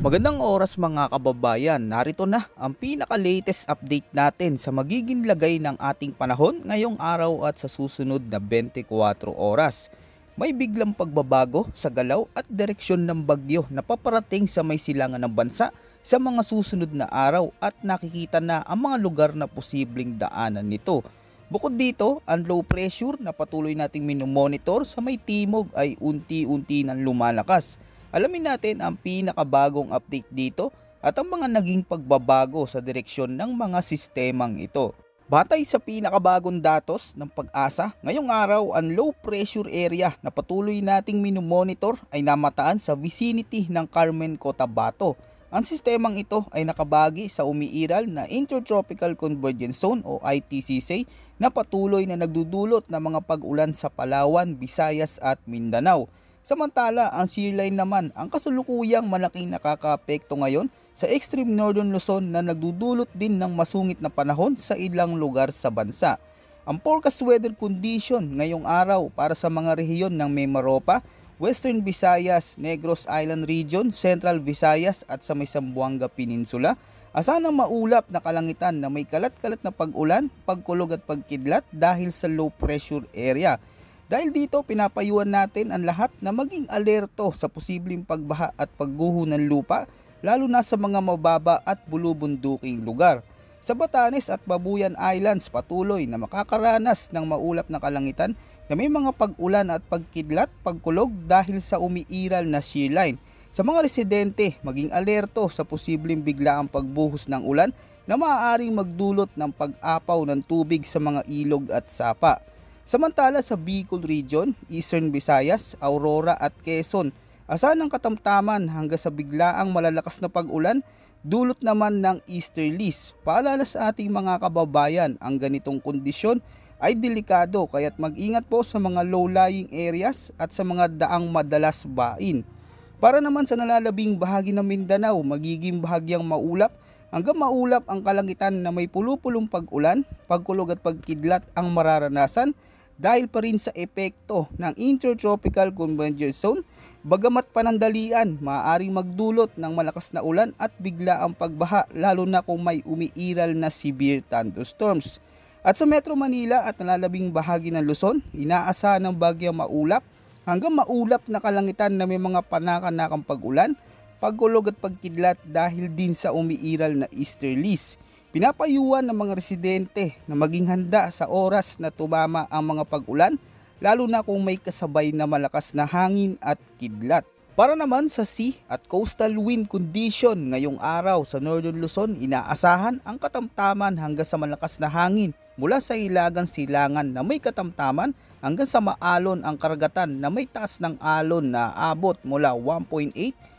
Magandang oras mga kababayan, narito na ang pinaka-latest update natin sa magiging lagay ng ating panahon ngayong araw at sa susunod na 24 oras. May biglang pagbabago sa galaw at direksyon ng bagyo na paparating sa may silangan ng bansa sa mga susunod na araw at nakikita na ang mga lugar na posibleng daanan nito. Bukod dito, ang low pressure na patuloy nating minomonitor sa may timog ay unti-unti nang lumalakas. Alamin natin ang pinakabagong update dito at ang mga naging pagbabago sa direksyon ng mga sistemang ito. Batay sa pinakabagong datos ng Pag-asa, ngayong araw ang low pressure area na patuloy nating minomonitor ay namataan sa vicinity ng Carmen, Cotabato. Ang sistemang ito ay nakabagi sa umiiral na Intertropical Convergence Zone o ITCZ na patuloy na nagdudulot ng mga pag-ulan sa Palawan, Visayas at Mindanao. Samantala, ang shear line naman ang kasulukuyang malaking nakakaapekto ngayon sa extreme northern Luzon na nagdudulot din ng masungit na panahon sa ilang lugar sa bansa. Ang forecast weather condition ngayong araw para sa mga rehiyon ng Mimaropa, Western Visayas, Negros Island Region, Central Visayas at sa may Zamboanga Peninsula, asahan ang maulap na kalangitan na may kalat-kalat na pag-ulan, pagkulog at pagkidlat dahil sa low pressure area. Dahil dito, pinapayuhan natin ang lahat na maging alerto sa posibleng pagbaha at pagguho ng lupa, lalo na sa mga mababa at bulubunduking lugar. Sa Batanes at Babuyan Islands, patuloy na makakaranas ng maulap na kalangitan na may mga pag-ulan at pagkidlat, pagkulog dahil sa umiiral na shear line. Sa mga residente, maging alerto sa posibleng biglaang pagbuhos ng ulan na maaaring magdulot ng pag-apaw ng tubig sa mga ilog at sapa. Samantala sa Bicol Region, Eastern Visayas, Aurora at Quezon, asahan ng katamtaman hanggang sa biglaang malalakas na pag-ulan, dulot naman ng easterlies. Paalala sa ating mga kababayan, ang ganitong kondisyon ay delikado kaya't mag-ingat po sa mga low-lying areas at sa mga daang madalas bain. Para naman sa nalalabing bahagi ng Mindanao, magiging bahagyang maulap hanggang maulap ang kalangitan na may pulupulong pag-ulan, pagkulog at pagkidlat ang mararanasan dahil pa rin sa epekto ng Intertropical Convergence Zone. Bagamat panandalian, maaaring magdulot ng malakas na ulan at bigla ang pagbaha lalo na kung may umiiral na severe thunderstorms. At sa Metro Manila at nalalabing bahagi ng Luzon, inaasahan ng bagyang maulap hanggang maulap na kalangitan na may mga panakanakang pag-ulan, pagkulog at pagkidlat dahil din sa umiiral na easterlies. Pinapayuhan ng mga residente na maging handa sa oras na tumama ang mga pag-ulan, lalo na kung may kasabay na malakas na hangin at kidlat. Para naman sa sea at coastal wind condition ngayong araw sa Northern Luzon, inaasahan ang katamtaman hanggang sa malakas na hangin mula sa hilagang silangan na may katamtaman hanggang sa maalon ang karagatan na may taas ng alon na abot mula 1.8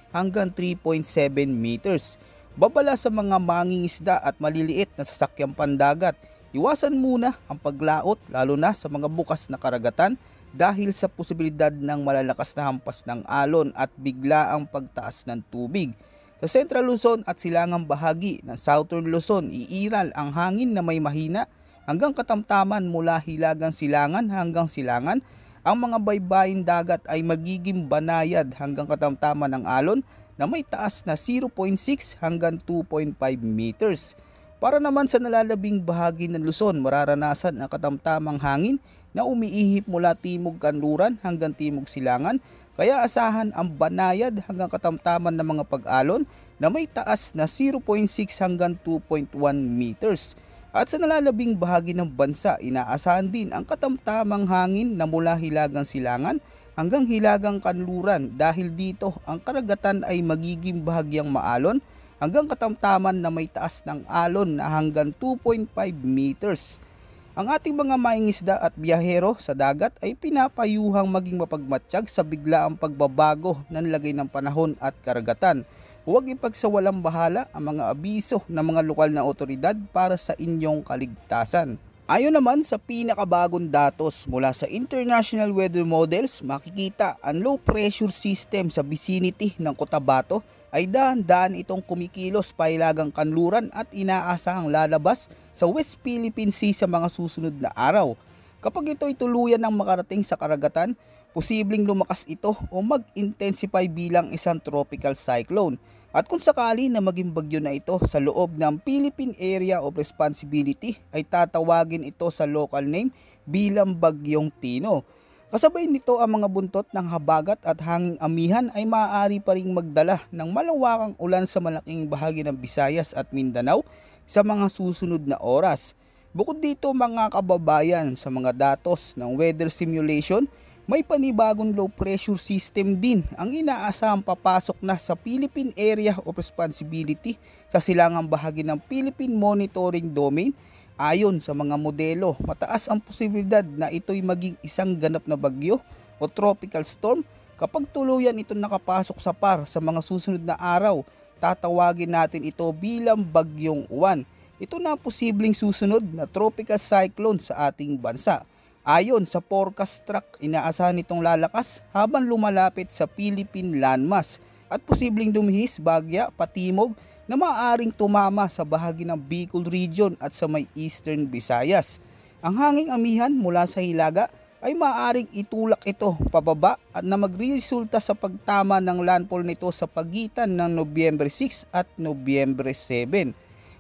hanggang 3.7 meters. Babala sa mga mangingisda at maliliit na sasakyang pandagat, iwasan muna ang paglaot lalo na sa mga bukas na karagatan dahil sa posibilidad ng malalakas na hampas ng alon at biglaang pagtaas ng tubig. Sa Central Luzon at silangang bahagi ng Southern Luzon, iiral ang hangin na may mahina hanggang katamtaman mula hilagang silangan hanggang silangan. Ang mga baybayin dagat ay magiging banayad hanggang katamtaman ng alon na may taas na 0.6 hanggang 2.5 meters. Para naman sa nalalabing bahagi ng Luzon, mararanasan ang katamtamang hangin na umiihip mula timog kanluran hanggang timog silangan, kaya asahan ang banayad hanggang katamtaman ng mga pag-alon na may taas na 0.6 hanggang 2.1 meters. At sa nalalabing bahagi ng bansa, inaasahan din ang katamtamang hangin na mula hilagang silangan hanggang hilagang kanluran dahil dito ang karagatan ay magiging bahagyang maalon hanggang katamtaman na may taas ng alon na hanggang 2.5 meters. Ang ating mga mangingisda at biyahero sa dagat ay pinapayuhang maging mapagmatsyag sa biglaang pagbabago ng lagay ng panahon at karagatan. Huwag ipagsawalang bahala ang mga abiso ng mga lokal na otoridad para sa inyong kaligtasan. Ayon naman sa pinakabagong datos mula sa International Weather Models, makikita ang low pressure system sa vicinity ng Cotabato ay dahan-dahan itong kumikilos pahilagang kanluran at inaasahang lalabas sa West Philippine Sea sa mga susunod na araw. Kapag ito ay tuluyan ng makarating sa karagatan, posibleng lumakas ito o mag-intensify bilang isang tropical cyclone. At kung sakali na maging bagyo na ito sa loob ng Philippine Area of Responsibility ay tatawagin ito sa local name bilang Bagyong Tino. Kasabay nito ang mga buntot ng habagat at hanging amihan ay maaari pa ring magdala ng malawakang ulan sa malaking bahagi ng Visayas at Mindanao sa mga susunod na oras. Bukod dito mga kababayan, sa mga datos ng weather simulation, may panibagong low pressure system din ang inaasahang papasok na sa Philippine Area of Responsibility sa silangang bahagi ng Philippine Monitoring Domain. Ayon sa mga modelo, mataas ang posibilidad na ito'y maging isang ganap na bagyo o tropical storm. Kapag tuluyan ito nakapasok sa PAR sa mga susunod na araw, tatawagin natin ito bilang Bagyong Uwan. Ito na ang posibleng susunod na tropical cyclone sa ating bansa. Ayon sa forecast track, inaasahan itong lalakas habang lumalapit sa Philippine landmass at posibleng dumihis bagya patimog na maaaring tumama sa bahagi ng Bicol region at sa may Eastern Visayas. Ang hanging amihan mula sa hilaga ay maaaring itulak ito pababa at na magresulta sa pagtama ng landfall nito sa pagitan ng Nobyembre 6 at Nobyembre 7.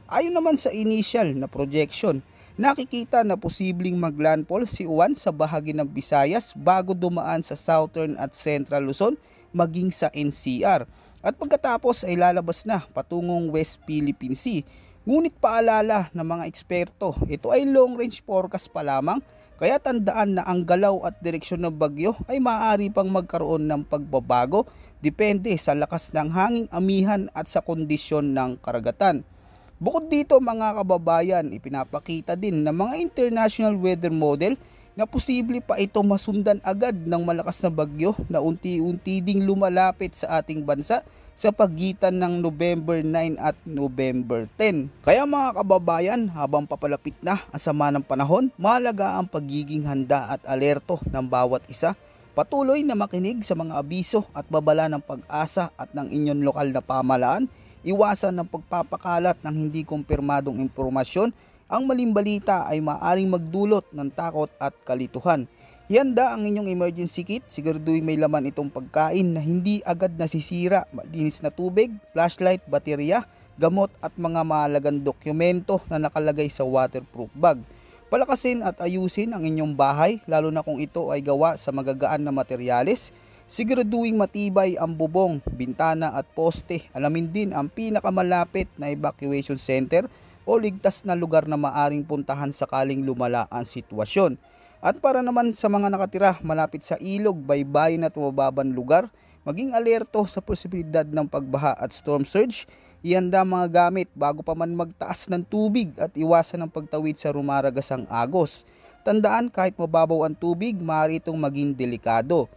Ayon naman sa initial na projection, nakikita na posibleng maglandfall si Uwan sa bahagi ng Visayas bago dumaan sa Southern at Central Luzon maging sa NCR. At pagkatapos ay lalabas na patungong West Philippine Sea. Ngunit paalala ng mga eksperto, ito ay long range forecast pa lamang, kaya tandaan na ang galaw at direksyon ng bagyo ay maaari pang magkaroon ng pagbabago depende sa lakas ng hanging amihan at sa kondisyon ng karagatan. Bukod dito mga kababayan, ipinapakita din ng mga international weather model na posible pa ito masundan agad ng malakas na bagyo na unti-unti ding lumalapit sa ating bansa sa pagitan ng November 9 at November 10. Kaya mga kababayan, habang papalapit na ang sama ng panahon, mahalaga ang pagiging handa at alerto ng bawat isa. Patuloy na makinig sa mga abiso at babala ng Pag-asa at ng inyong lokal na pamahalaan. Iwasan ng pagpapakalat ng hindi kumpirmadong impormasyon. Ang maling balita ay maaaring magdulot ng takot at kalituhan. Ihanda ang inyong emergency kit. Siguraduhin may laman itong pagkain na hindi agad nasisira, malinis na tubig, flashlight, baterya, gamot at mga mahalagang dokumento na nakalagay sa waterproof bag. Palakasin at ayusin ang inyong bahay lalo na kung ito ay gawa sa magagaan na materyales. Siguraduhin matibay ang bubong, bintana at poste. Alamin din ang pinakamalapit na evacuation center o ligtas na lugar na maaring puntahan sakaling lumala ang sitwasyon. At para naman sa mga nakatira malapit sa ilog, baybayin at mababang lugar, maging alerto sa posibilidad ng pagbaha at storm surge. Ihanda mga gamit bago pa man magtaas ng tubig at iwasan ang pagtawid sa rumaragasang agos. Tandaan, kahit mababaw ang tubig, maaari itong maging delikado.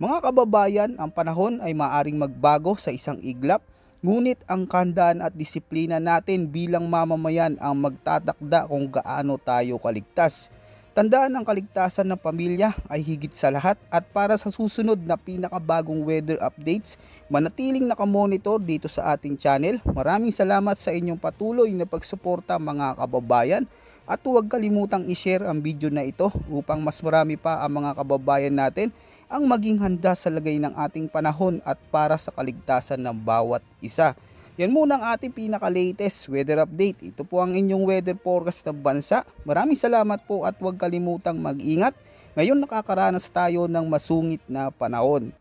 Mga kababayan, ang panahon ay maaring magbago sa isang iglap. Ngunit ang kahandaan at disiplina natin bilang mamamayan ang magtatakda kung gaano tayo kaligtas. Tandaan, ang kaligtasan ng pamilya ay higit sa lahat, at para sa susunod na pinakabagong weather updates, manatiling nakamonitor dito sa ating channel. Maraming salamat sa inyong patuloy na pagsuporta mga kababayan, at huwag kalimutang i-share ang video na ito upang mas marami pa ang mga kababayan natin ang maging handa sa lagay ng ating panahon at para sa kaligtasan ng bawat isa. Yan muna ang ating pinaka-latest weather update. Ito po ang inyong weather forecast ng bansa. Maraming salamat po at huwag kalimutang mag-ingat. Ngayon nakakaranas tayo ng masungit na panahon.